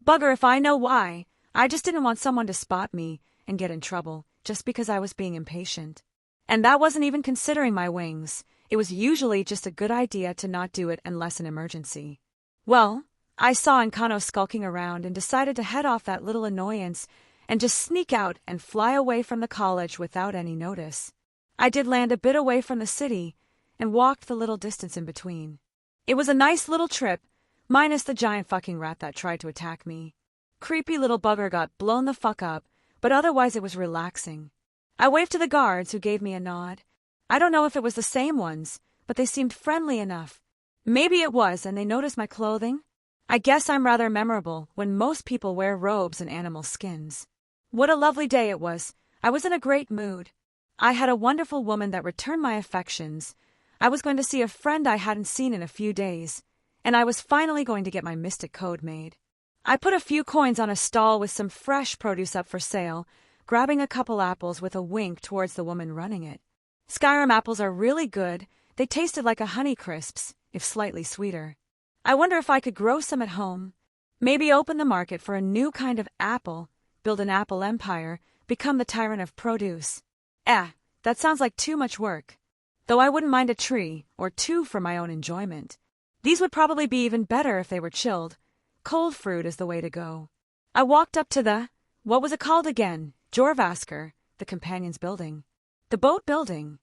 Bugger if I know why. I just didn't want someone to spot me and get in trouble just because I was being impatient. And that wasn't even considering my wings. It was usually just a good idea to not do it unless an emergency. Well, I saw Nkano skulking around and decided to head off that little annoyance and just sneak out and fly away from the college without any notice. I did land a bit away from the city and walked the little distance in between. It was a nice little trip, minus the giant fucking rat that tried to attack me. Creepy little bugger got blown the fuck up, but otherwise it was relaxing. I waved to the guards, who gave me a nod. I don't know if it was the same ones, but they seemed friendly enough. Maybe it was, and they noticed my clothing. I guess I'm rather memorable when most people wear robes and animal skins. What a lovely day it was. I was in a great mood. I had a wonderful woman that returned my affections. I was going to see a friend I hadn't seen in a few days, and I was finally going to get my mystic code made. I put a few coins on a stall with some fresh produce up for sale, grabbing a couple apples with a wink towards the woman running it. Skyrim apples are really good. They tasted like a Honeycrisps, if slightly sweeter. I wonder if I could grow some at home. Maybe open the market for a new kind of apple, build an apple empire, become the tyrant of produce. That sounds like too much work. Though I wouldn't mind a tree or two for my own enjoyment. These would probably be even better if they were chilled. Cold fruit is the way to go. I walked up to what was it called again? Jorvasker, the companion's building. The boat building.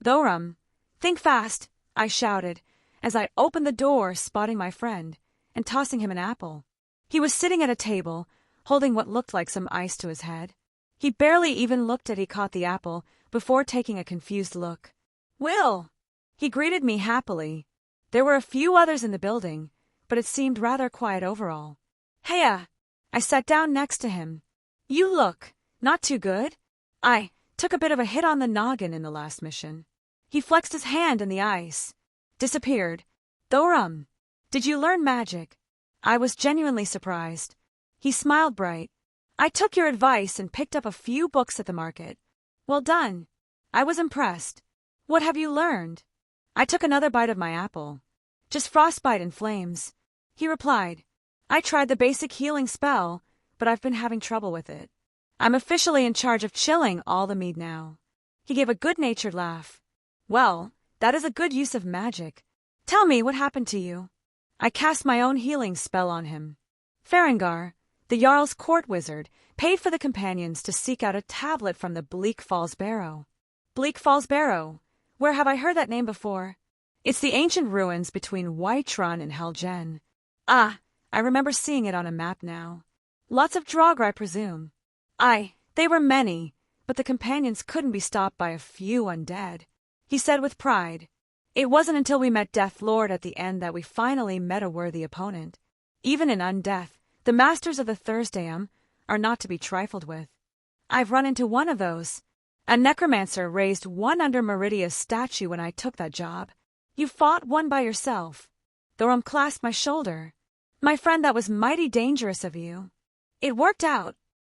Thorum. Think fast, I shouted, as I opened the door, spotting my friend, and tossing him an apple. He was sitting at a table, holding what looked like some ice to his head. He barely even looked at he caught the apple, before taking a confused look. Will! He greeted me happily. There were a few others in the building, but it seemed rather quiet overall. Heya! I sat down next to him. You look not too good. I took a bit of a hit on the noggin in the last mission. He flexed his hand in the ice. Disappeared. Thorum, did you learn magic? I was genuinely surprised. He smiled bright. I took your advice and picked up a few books at the market. Well done. I was impressed. What have you learned? I took another bite of my apple. Just frostbite and flames. He replied. I tried the basic healing spell, but I've been having trouble with it. I'm officially in charge of chilling all the mead now. He gave a good-natured laugh. Well, that is a good use of magic. Tell me what happened to you. I cast my own healing spell on him. Farengar, the Jarl's court wizard, paid for the companions to seek out a tablet from the Bleak Falls Barrow. Bleak Falls Barrow? Where have I heard that name before? It's the ancient ruins between Whiterun and Helgen. Ah, I remember seeing it on a map now. Lots of Draugr, I presume. They were many, but the companions couldn't be stopped by a few undead. He said with pride. It wasn't until we met Death Lord at the end that we finally met a worthy opponent. Even in undeath, the masters of the Thursdayum are not to be trifled with. I've run into one of those. A necromancer raised one under Meridia's statue when I took that job. You fought one by yourself. Thorum clasped my shoulder. My friend, that was mighty dangerous of you. It worked out.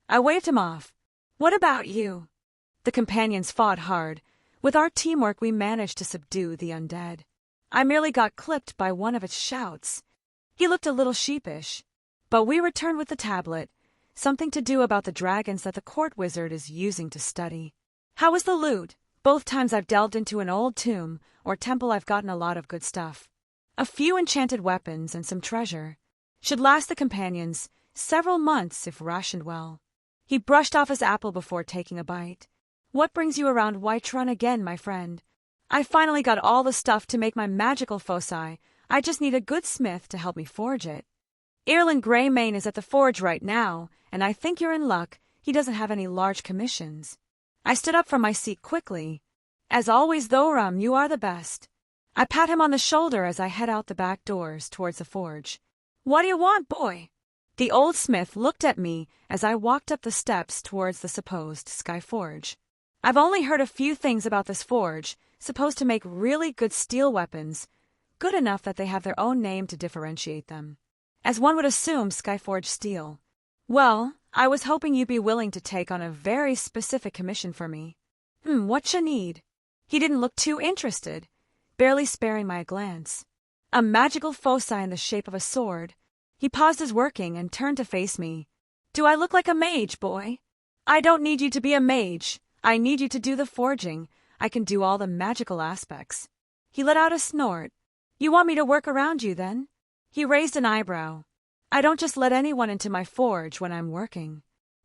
I waved him off. What about you? The companions fought hard. With our teamwork we managed to subdue the undead. I merely got clipped by one of its shouts. He looked a little sheepish. But we returned with the tablet, something to do about the dragons that the court wizard is using to study. How was the loot? Both times I've delved into an old tomb or temple I've gotten a lot of good stuff. A few enchanted weapons and some treasure. Should last the companions several months if rationed well. He brushed off his apple before taking a bite. What brings you around Whiterun again, my friend? I finally got all the stuff to make my magical foci. I just need a good smith to help me forge it. Ireland Greymane is at the forge right now, and I think you're in luck. He doesn't have any large commissions. I stood up from my seat quickly. As always, Thorum, you are the best. I pat him on the shoulder as I head out the back doors towards the forge. What do you want, boy? The old smith looked at me as I walked up the steps towards the supposed Sky Forge. I've only heard a few things about this forge, supposed to make really good steel weapons, good enough that they have their own name to differentiate them. As one would assume, Skyforge steel. Well, I was hoping you'd be willing to take on a very specific commission for me. What you need? He didn't look too interested, barely sparing my glance. A magical foci in the shape of a sword. He paused his working and turned to face me. Do I look like a mage, boy? I don't need you to be a mage. I need you to do the forging. I can do all the magical aspects. He let out a snort. You want me to work around you, then? He raised an eyebrow. I don't just let anyone into my forge when I'm working.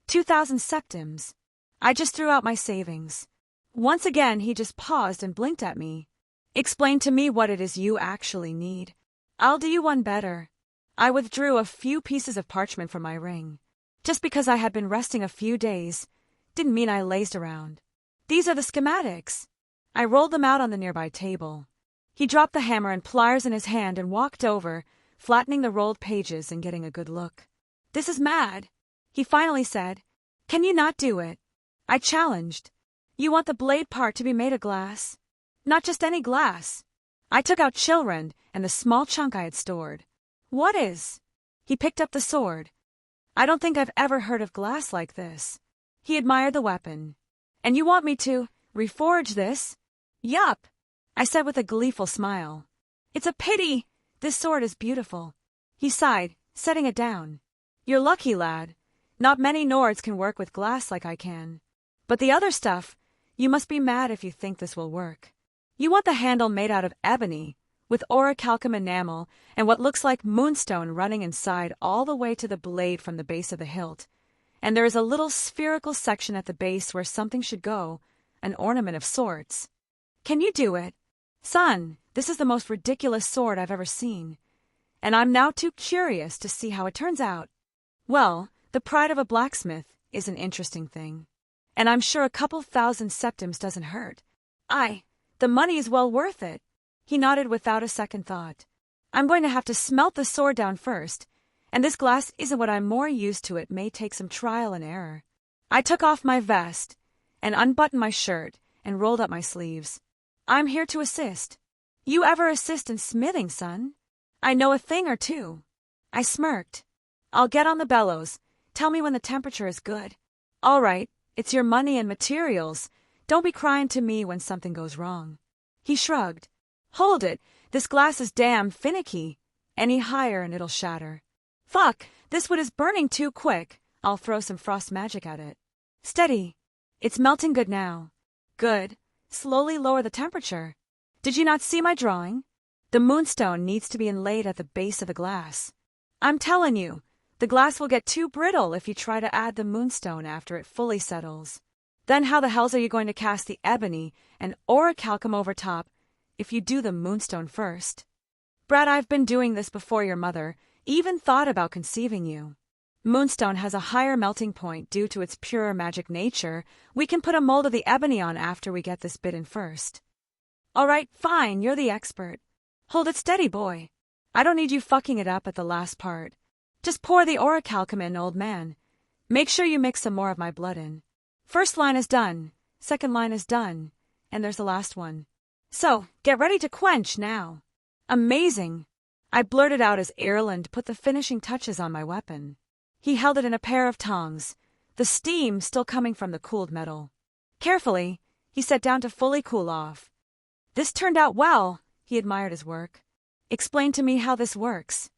2,000 septims. I just threw out my savings. Once again, he just paused and blinked at me. Explain to me what it is you actually need. I'll do you one better. I withdrew a few pieces of parchment from my ring. Just because I had been resting a few days didn't mean I lazed around. These are the schematics. I rolled them out on the nearby table. He dropped the hammer and pliers in his hand and walked over, flattening the rolled pages and getting a good look. This is mad, he finally said. Can you not do it? I challenged. You want the blade part to be made of glass? Not just any glass. I took out Chilrend and the small chunk I had stored. What is? He picked up the sword. I don't think I've ever heard of glass like this. He admired the weapon. And you want me to reforge this? Yup, I said with a gleeful smile. It's a pity. This sword is beautiful. He sighed, setting it down. You're lucky, lad. Not many Nords can work with glass like I can. But the other stuff, you must be mad if you think this will work. You want the handle made out of ebony. with orichalcum enamel and what looks like moonstone running inside all the way to the blade from the base of the hilt. And there is a little spherical section at the base where something should go, an ornament of sorts. Can you do it? Son, this is the most ridiculous sword I've ever seen. And I'm now too curious to see how it turns out. Well, the pride of a blacksmith is an interesting thing. And I'm sure a couple thousand septims doesn't hurt. The money is well worth it. He nodded without a second thought. I'm going to have to smelt the sword down first, and this glass isn't what I'm more used to. It may take some trial and error. I took off my vest and unbuttoned my shirt and rolled up my sleeves. I'm here to assist. You ever assist in smithing, son? I know a thing or two. I smirked. I'll get on the bellows. Tell me when the temperature is good. All right, it's your money and materials. Don't be crying to me when something goes wrong. He shrugged. Hold it, this glass is damn finicky. Any higher and it'll shatter. Fuck, this wood is burning too quick. I'll throw some frost magic at it. Steady. It's melting good now. Good. Slowly lower the temperature. Did you not see my drawing? The moonstone needs to be inlaid at the base of the glass. I'm telling you, the glass will get too brittle if you try to add the moonstone after it fully settles. Then how the hells are you going to cast the ebony and orichalcum over top if you do the moonstone first? Brad, I've been doing this before your mother even thought about conceiving you. Moonstone has a higher melting point due to its pure magic nature. We can put a mold of the ebony on after we get this bit in first. All right, fine, you're the expert. Hold it steady, boy. I don't need you fucking it up at the last part. Just pour the orichalcum in, old man. Make sure you mix some more of my blood in. First line is done, second line is done, and there's the last one. So, get ready to quench now. Amazing. I blurted out as Ireland put the finishing touches on my weapon. He held it in a pair of tongs, the steam still coming from the cooled metal. Carefully, he set down to fully cool off. This turned out well, he admired his work. Explain to me how this works.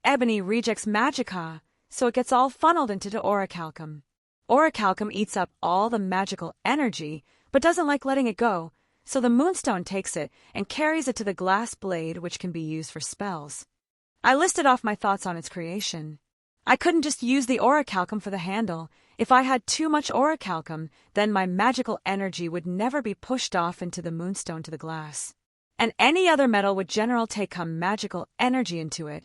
Ebony rejects magica, so it gets all funneled into the orichalcum. Orichalcum eats up all the magical energy, but doesn't like letting it go, so the moonstone takes it and carries it to the glass blade, which can be used for spells. I listed off my thoughts on its creation. I couldn't just use the orichalcum for the handle. If I had too much orichalcum, then my magical energy would never be pushed off into the moonstone to the glass. And any other metal would generally take magical energy into it,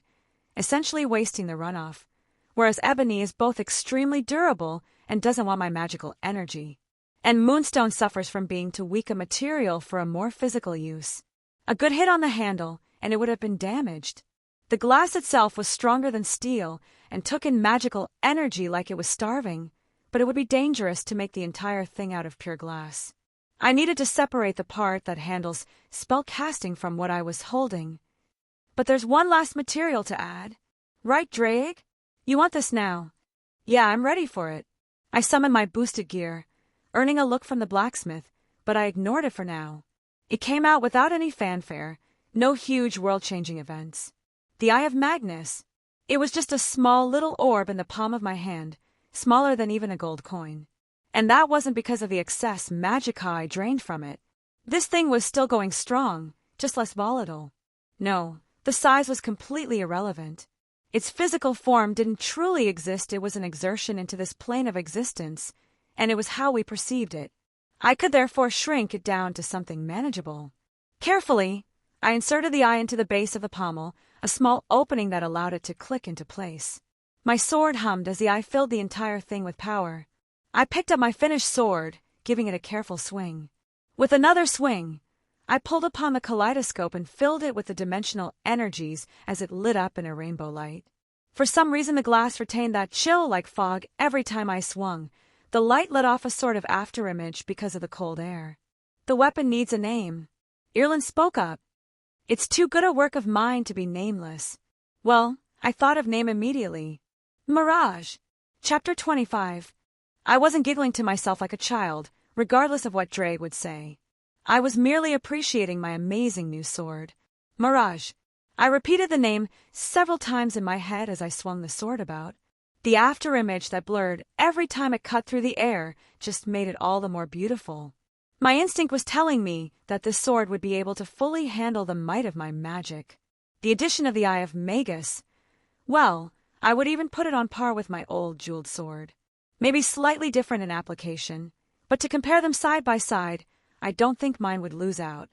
essentially wasting the runoff, whereas ebony is both extremely durable and doesn't want my magical energy. And moonstone suffers from being too weak a material for a more physical use. A good hit on the handle, and it would have been damaged. The glass itself was stronger than steel and took in magical energy like it was starving, but it would be dangerous to make the entire thing out of pure glass. I needed to separate the part that handles spell casting from what I was holding. But there's one last material to add. Right, Drake? You want this now? Yeah, I'm ready for it. I summoned my boosted gear, earning a look from the blacksmith, but I ignored it for now. It came out without any fanfare, no huge world-changing events. The Eye of Magnus. It was just a small little orb in the palm of my hand, smaller than even a gold coin. And that wasn't because of the excess magica I drained from it. This thing was still going strong, just less volatile. No, the size was completely irrelevant. Its physical form didn't truly exist. It was an exertion into this plane of existence, and it was how we perceived it. I could therefore shrink it down to something manageable. Carefully, I inserted the eye into the base of the pommel, a small opening that allowed it to click into place. My sword hummed as the eye filled the entire thing with power. I picked up my finished sword, giving it a careful swing. With another swing, I pulled upon the kaleidoscope and filled it with the dimensional energies as it lit up in a rainbow light. For some reason the glass retained that chill like fog every time I swung. The light let off a sort of afterimage because of the cold air. The weapon needs a name. Ireland spoke up. It's too good a work of mine to be nameless. Well, I thought of name immediately. Mirage. Chapter 25. I wasn't giggling to myself like a child, regardless of what Dre would say. I was merely appreciating my amazing new sword. Mirage. I repeated the name several times in my head as I swung the sword about. The afterimage that blurred every time it cut through the air just made it all the more beautiful. My instinct was telling me that this sword would be able to fully handle the might of my magic. The addition of the Eye of Magus, well, I would even put it on par with my old jeweled sword. Maybe slightly different in application, but to compare them side by side, I don't think mine would lose out.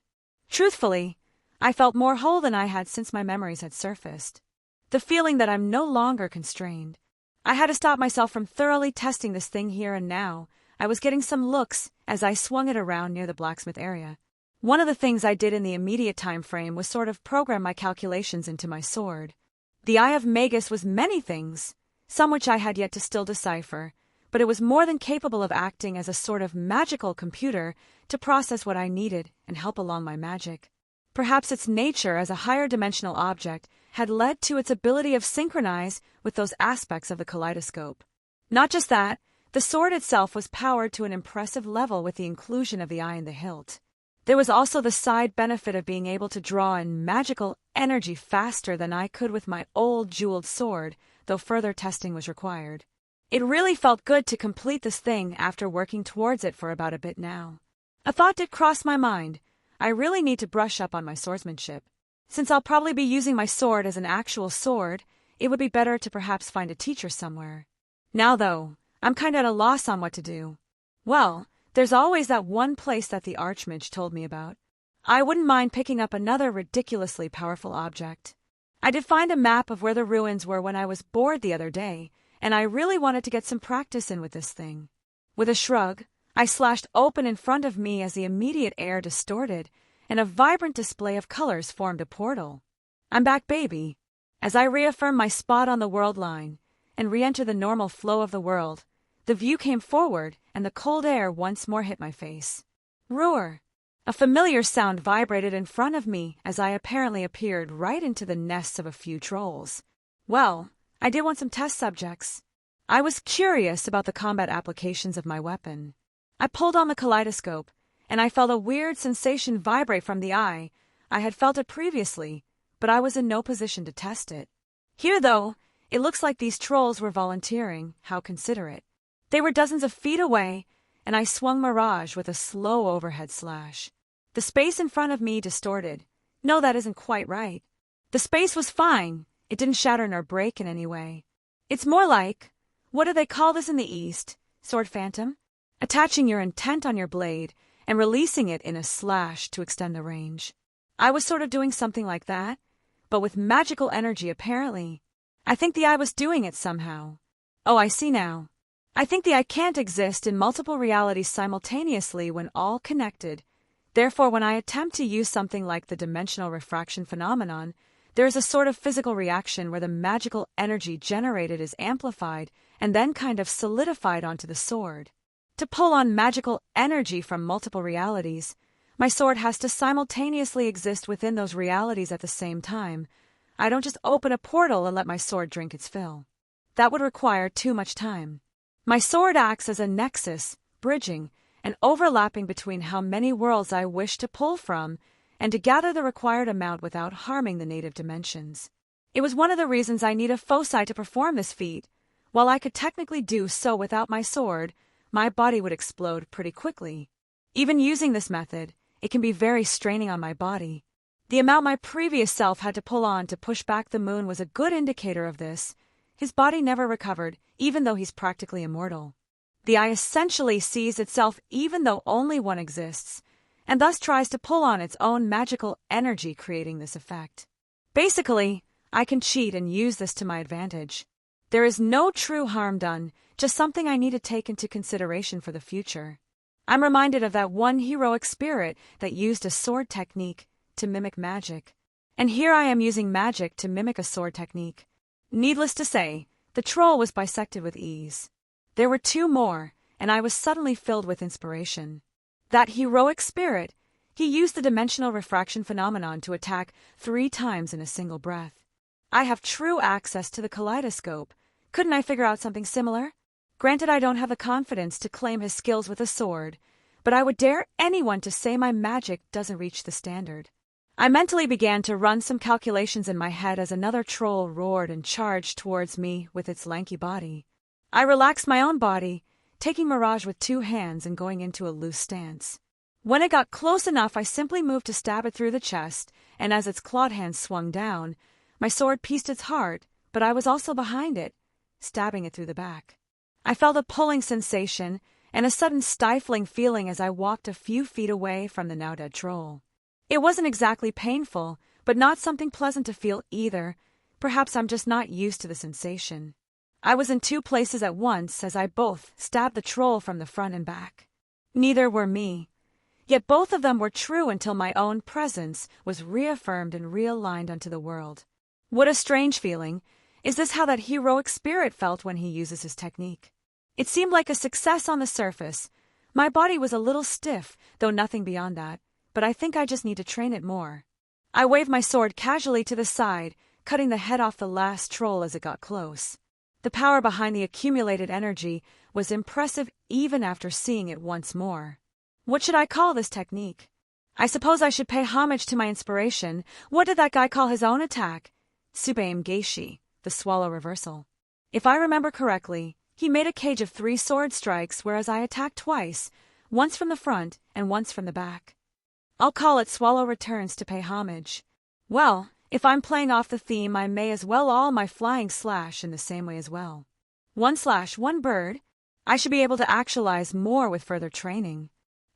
Truthfully, I felt more whole than I had since my memories had surfaced. The feeling that I'm no longer constrained. I had to stop myself from thoroughly testing this thing here and now. I was getting some looks as I swung it around near the blacksmith area. One of the things I did in the immediate time frame was sort of program my calculations into my sword. The Eye of Magus was many things, some which I had yet to still decipher, but it was more than capable of acting as a sort of magical computer to process what I needed and help along my magic. Perhaps its nature as a higher dimensional object had led to its ability of synchronize with those aspects of the kaleidoscope. Not just that, the sword itself was powered to an impressive level with the inclusion of the eye in the hilt. There was also the side benefit of being able to draw in magical energy faster than I could with my old jeweled sword, though further testing was required. It really felt good to complete this thing after working towards it for about a bit now. A thought did cross my mind. I really need to brush up on my swordsmanship. Since I'll probably be using my sword as an actual sword, it would be better to perhaps find a teacher somewhere. Now though, I'm kinda at a loss on what to do. Well, there's always that one place that the Archmage told me about. I wouldn't mind picking up another ridiculously powerful object. I did find a map of where the ruins were when I was bored the other day, and I really wanted to get some practice in with this thing. With a shrug, I slashed open in front of me as the immediate air distorted, and a vibrant display of colors formed a portal. I'm back, baby. As I reaffirm my spot on the world line and re-enter the normal flow of the world, the view came forward and the cold air once more hit my face. Roar! A familiar sound vibrated in front of me as I apparently appeared right into the nests of a few trolls. Well, I did want some test subjects. I was curious about the combat applications of my weapon. I pulled on the kaleidoscope, and I felt a weird sensation vibrate from the eye. I had felt it previously, but I was in no position to test it. Here, though, it looks like these trolls were volunteering. How considerate. They were dozens of feet away, and I swung Mirage with a slow overhead slash. The space in front of me distorted. No, that isn't quite right. The space was fine. It didn't shatter nor break in any way. It's more like, what do they call this in the East? Sword phantom? Attaching your intent on your blade and releasing it in a slash to extend the range. I was sort of doing something like that, but with magical energy apparently. I think the eye was doing it somehow. Oh, I see now. I think the eye can't exist in multiple realities simultaneously when all connected. Therefore, when I attempt to use something like the dimensional refraction phenomenon, there is a sort of physical reaction where the magical energy generated is amplified and then kind of solidified onto the sword. To pull on magical energy from multiple realities, my sword has to simultaneously exist within those realities at the same time. I don't just open a portal and let my sword drink its fill. That would require too much time. My sword acts as a nexus, bridging and overlapping between how many worlds I wish to pull from and to gather the required amount without harming the native dimensions. It was one of the reasons I need a foci to perform this feat. While I could technically do so without my sword, my body would explode pretty quickly. Even using this method, it can be very straining on my body. The amount my previous self had to pull on to push back the moon was a good indicator of this. His body never recovered, even though he's practically immortal. The eye essentially sees itself even though only one exists, and thus tries to pull on its own magical energy, creating this effect. Basically, I can cheat and use this to my advantage. There is no true harm done, just something I need to take into consideration for the future. I'm reminded of that one heroic spirit that used a sword technique to mimic magic. And here I am using magic to mimic a sword technique. Needless to say, the troll was bisected with ease. There were two more, and I was suddenly filled with inspiration. That heroic spirit, he used the dimensional refraction phenomenon to attack 3 times in a single breath. I have true access to the kaleidoscope. Couldn't I figure out something similar? Granted, I don't have the confidence to claim his skills with a sword, but I would dare anyone to say my magic doesn't reach the standard. I mentally began to run some calculations in my head as another troll roared and charged towards me with its lanky body. I relaxed my own body, taking Mirage with 2 hands and going into a loose stance. When it got close enough, I simply moved to stab it through the chest, and as its clawed hand swung down, my sword pierced its heart, but I was also behind it, stabbing it through the back. I felt a pulling sensation and a sudden stifling feeling as I walked a few feet away from the now-dead troll. It wasn't exactly painful, but not something pleasant to feel either. Perhaps I'm just not used to the sensation. I was in two places at once as I both stabbed the troll from the front and back. Neither were me. Yet both of them were true until my own presence was reaffirmed and realigned unto the world. What a strange feeling. Is this how that heroic spirit felt when he uses his technique? It seemed like a success on the surface. My body was a little stiff, though nothing beyond that, but I think I just need to train it more. I waved my sword casually to the side, cutting the head off the last troll as it got close. The power behind the accumulated energy was impressive even after seeing it once more. What should I call this technique? I suppose I should pay homage to my inspiration. What did that guy call his own attack? Tsubeim Geishi, the swallow reversal. If I remember correctly, he made a cage of 3 sword strikes, whereas I attacked twice, once from the front and once from the back. I'll call it Swallow Returns to pay homage. Well, if I'm playing off the theme, I may as well all my flying slash in the same way as well. 1 slash, 1 bird. I should be able to actualize more with further training.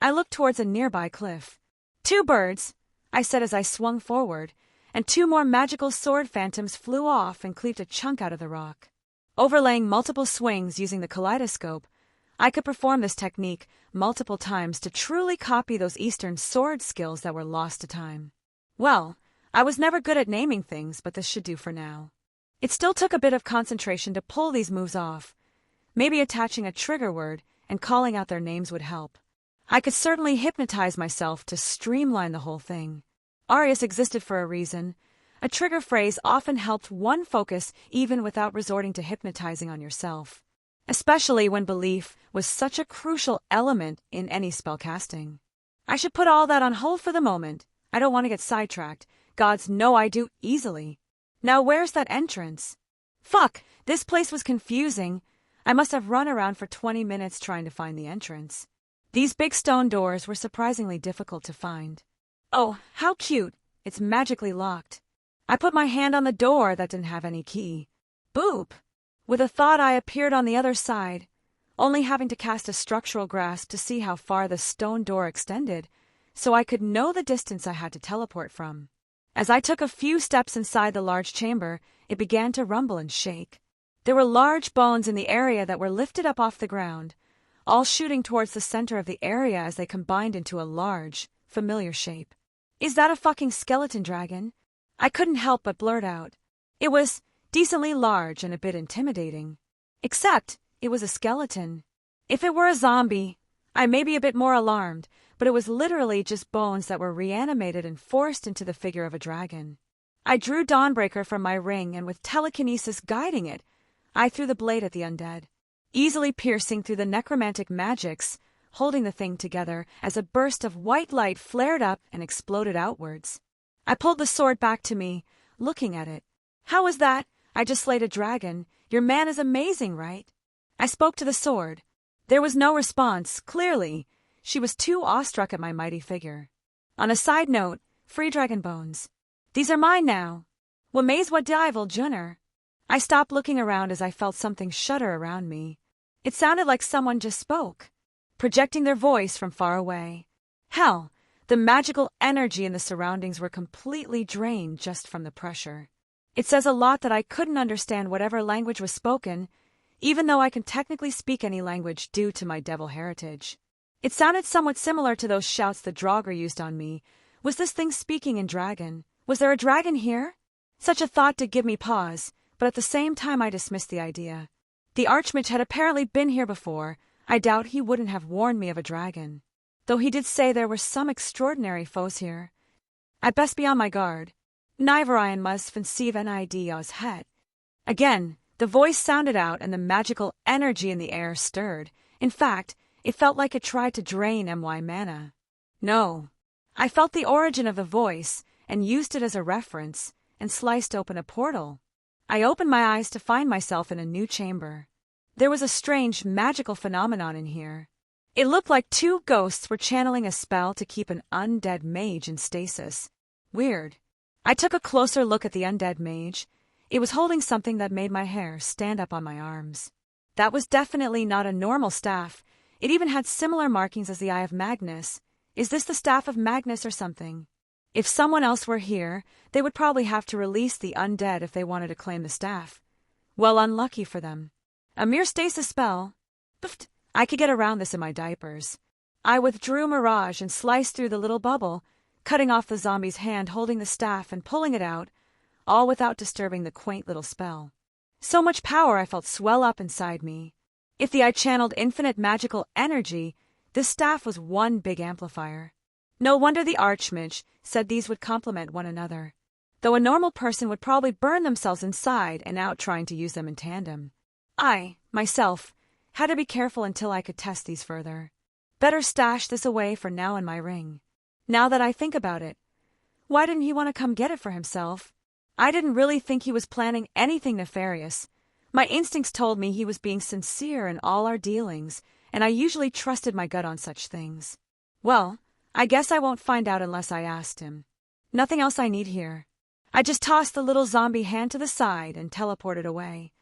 I looked towards a nearby cliff. 2 birds, I said as I swung forward, and 2 more magical sword phantoms flew off and cleaved a chunk out of the rock. Overlaying multiple swings using the kaleidoscope, I could perform this technique multiple times to truly copy those Eastern sword skills that were lost to time. Well, I was never good at naming things, but this should do for now. It still took a bit of concentration to pull these moves off. Maybe attaching a trigger word and calling out their names would help. I could certainly hypnotize myself to streamline the whole thing. Arius existed for a reason. A trigger phrase often helped one focus even without resorting to hypnotizing on yourself, especially when belief was such a crucial element in any spell casting. I should put all that on hold for the moment. I don't want to get sidetracked. Gods know I do easily. Now where's that entrance? Fuck, this place was confusing. I must have run around for 20 minutes trying to find the entrance. These big stone doors were surprisingly difficult to find. Oh, how cute. It's magically locked. I put my hand on the door that didn't have any key. Boop! With a thought, I appeared on the other side, only having to cast a structural grasp to see how far the stone door extended, so I could know the distance I had to teleport from. As I took a few steps inside the large chamber, it began to rumble and shake. There were large bones in the area that were lifted up off the ground, all shooting towards the center of the area as they combined into a large, familiar shape. Is that a fucking skeleton dragon? I couldn't help but blurt out. It was decently large and a bit intimidating. Except it was a skeleton. If it were a zombie, I may be a bit more alarmed, but it was literally just bones that were reanimated and forced into the figure of a dragon. I drew Dawnbreaker from my ring, and with telekinesis guiding it, I threw the blade at the undead, easily piercing through the necromantic magics, holding the thing together as a burst of white light flared up and exploded outwards. I pulled the sword back to me, looking at it. How was that? I just slayed a dragon. Your man is amazing, right? I spoke to the sword. There was no response, clearly. She was too awestruck at my mighty figure. On a side note, free dragon bones. These are mine now. Wamaze what divel junner. I stopped looking around as I felt something shudder around me. It sounded like someone just spoke, projecting their voice from far away. Hell, the magical energy in the surroundings were completely drained just from the pressure. It says a lot that I couldn't understand whatever language was spoken, even though I can technically speak any language due to my devil heritage. It sounded somewhat similar to those shouts the Draugr used on me. Was this thing speaking in dragon? Was there a dragon here? Such a thought did give me pause, but at the same time I dismissed the idea. The Archmage had apparently been here before. I doubt he wouldn't have warned me of a dragon, though he did say there were some extraordinary foes here. I'd best be on my guard. Niverian must conceive an idea's head. Again, the voice sounded out and the magical energy in the air stirred. In fact, it felt like it tried to drain my mana. No. I felt the origin of the voice and used it as a reference and sliced open a portal. I opened my eyes to find myself in a new chamber. There was a strange magical phenomenon in here. It looked like two ghosts were channeling a spell to keep an undead mage in stasis. Weird. I took a closer look at the undead mage. It was holding something that made my hair stand up on my arms. That was definitely not a normal staff. It even had similar markings as the Eye of Magnus. Is this the staff of Magnus or something? If someone else were here, they would probably have to release the undead if they wanted to claim the staff. Well, unlucky for them. A mere stasis spell. Pfft, I could get around this in my diapers. I withdrew Mirage and sliced through the little bubble, cutting off the zombie's hand holding the staff and pulling it out, all without disturbing the quaint little spell. So much power I felt swell up inside me. If the eye channeled infinite magical energy, this staff was one big amplifier. No wonder the Archmage said these would complement one another, though a normal person would probably burn themselves inside and out trying to use them in tandem. I, myself, had to be careful until I could test these further. Better stash this away for now in my ring. Now that I think about it, why didn't he want to come get it for himself? I didn't really think he was planning anything nefarious. My instincts told me he was being sincere in all our dealings, and I usually trusted my gut on such things. Well, I guess I won't find out unless I asked him. Nothing else I need here. I just tossed the little zombie hand to the side and teleported away.